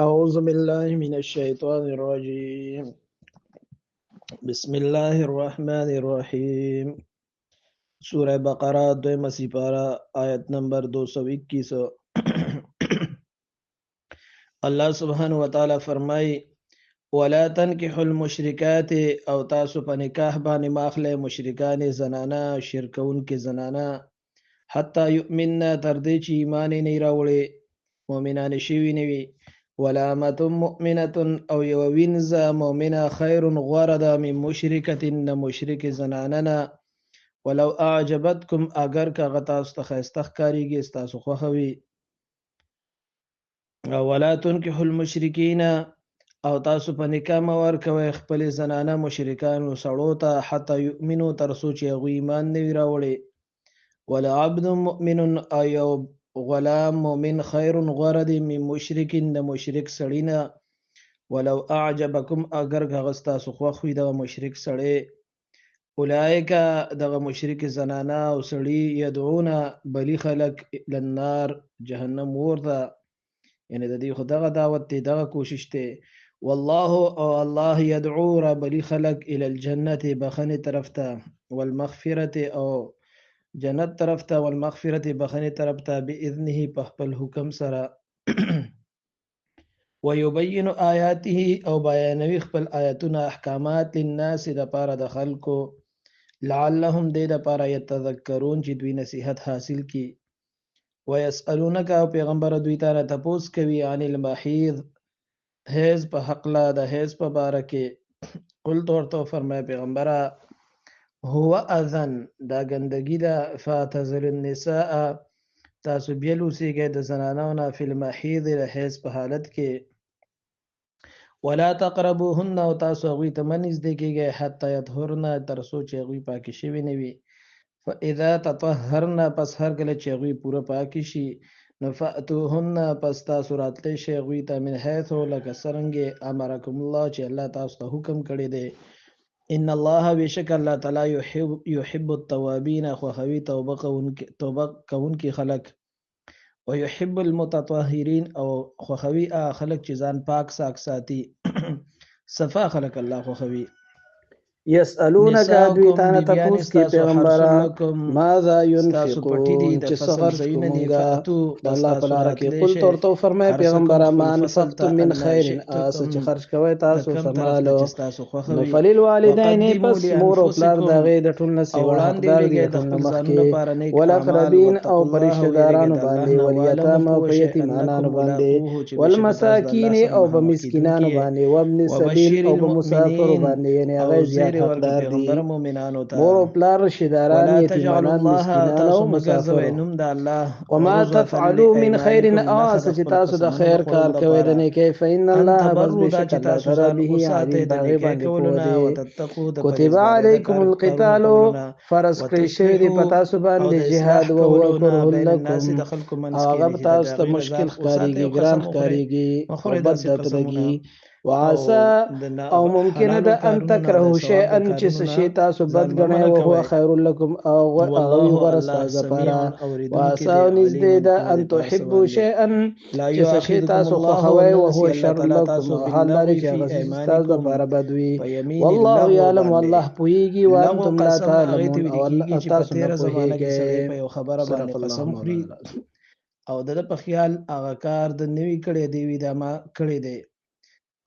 أعوذ بالله من الشيطان الرجيم. بسم الله الرحمن الرحيم. سورہ بقرہ دویمہ سپارہ آیت نمبر 221. اللہ سبحانہ وتعالی فرمائی ولا تنكحوا المشركات او تاسو په نکاح باندې ماخله مشرکان زنانا شرکون کې زنانا حتی یؤمننا تر دې چې ایمان نه راوړي مؤمنان شوي نه وي ولا امة مؤمنة او یو وینزه مؤمنه خیر غوره من مشرکة مشرک زناننا ولو اعجبتكم اگر که تاسو ته ښایسته ښکاریږي ستاسو خوښه وي ولا تنكحوا المشرکین او تاسو په نکاح مه ورکوئ خپلې زنانه مشرکانو سړو ته حتی یؤمنو تر څو چې هغوی ایمان نه وي راوړی ولعبد مؤمن او یو غلام مؤمن خیر غوره دی من مشرک د مشرک سړي نه ولو اعجبکم اگر که هغه ستاسو خوښ وي دغه مشرک سړی اولئک دغه مشرک زنانه او سړي یدعونه بلی خلک للنار جهنم اور ته یعنی د دې خو دغه دعوت دی دغه کوشش دی والله او الله يدعو ربلی خلق الى الجنة بخنه طرف ته والمغفرة او جنت طرف ته والمغفرة بخنه طرف ته باذنه په خپل حکم سره ويبين آياته او بیانوي خپل آیاتونه احکامات للناس د پاره د خلکو لعلهم د پاره يتذكرون چې دوی نصیحت حاصل کی ويسالونك او پیغمبر دوی ته تپوس کوي عن المحيض حیض په حقله د حیض په باره کې قلت ورته فرمای پیغمبره هو اذن دا ګندګي ده فاعتزل النساء تاسو بیل اوسیږئ د زنانو نه فی المحیض د حیض په حالت کې ولا تقربوهن او تاسو هغوی ته مه نږدې کیږئ حتی یطهرن تر څو چې هغوی پاکې شوي نه وي فاذا تطهرن پس هر کله چې هغوی پوره پاکې شي نو فأتوهن پس تاسو راتلی شئ هغوی ته من حیث لکه څرنګې امرکم الله چې الله تاسو ته حکم کړی دی ان الله بشک الله تعالی یحب التوابین خوښوي توبه کوونکي خلک ويحب المتطهرین او خوښوي خلک چې ځان پاک ساتي صفا خلک الله خوښوي يسألونك دوی تانا تپوس کی پیغمبرا ماذا ينفقون چې صغر کومونگا الله پلارا کی قل تورتو فرمای پیغمبرا ما انفقتم من خیر آس چې خرج کوي تاسو سمالو نو فلیل والدین پس مور او پلار دا غي د ټول نسیوا حقدار دي د مخکې ولقربین او پرشتدارانو باندې ولیتام او یتیمانانو باندې والمساکین او بمسکینانو باندې وابن السبیل او بمسافر باندې یعنی هغه حقدار دي مور او پلار رشداران یتیمانان مسکینان او مسافر وما تفعلوا من خير آس چې تاسو د خیر کار کوي د نیکی فإن الله بس بشک الله تعالی به علیم باغی باندې پوهه کتب علیکم القتال فرض کړی شوی دی په تاسو باندې جهاد او هو کره لكم هغه تاسو ته مشکل ښکاریږي ګران ښکاریږي او بد درتګي وعسى او ممکنه ده ان تکرهوا شيئا چې شی تاسو بد غنئ او هو خیر لكم او هغه غره تاسو لپاره وعسى نزدې ده ان تحبوا شيئا چې شی تاسو خوښوي او هو شر لكم حال لري چې تاسو لپاره بدوي والله يعلم والله پويږي وانتم لا تعلمون او الله تاسو نه پوهیږئ خبره باندې قسم خوري او د په خیال هغه کار د نوی کړي دی وی دا ما کړي دی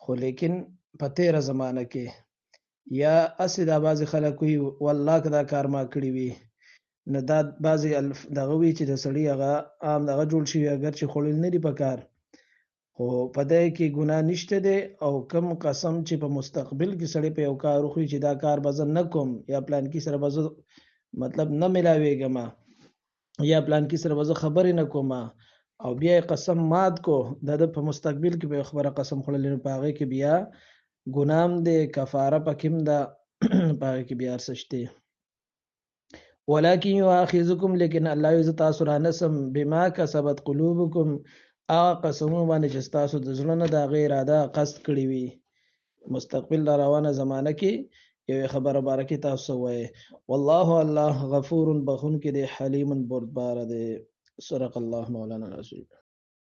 خو لیکن په تیره زمانه کې یا اسی دا بعضې خلک وي والله که دا کار ما کړي وي نو دا بعضې دغه وي چې د سړي هغه عام دغه جوړ شوي اگر چې خوړل نه دي په کار خو په دی کې ګناه نشته دی او کم قسم چې په مستقبل کې سړی په یو کار وخوري چې دا کار به زه نه کوم یا پلان کې سره به زه مطلب نه ملاویږم یا پلان کې سره به زه خبرې نه کوم او بیا قسم مات کو د په مستقبل کې به خبره قسم خوړلې په هغه کې بیا ګنام دې کفاره پکیم دا په هغه کې بیا ارسشته ولکن یؤاخذکم لیکن الله یز تاسو را نسم بما کسبت قلوبکم قسم باندې چې تاسو د زړه د غیر اراده قصد کړی وي مستقبل روانه زمانه کې یو خبره بارکه تاسو وای والله الله غفور بخون کې دی حلیم بردبار دی صدق الله مولانا رسول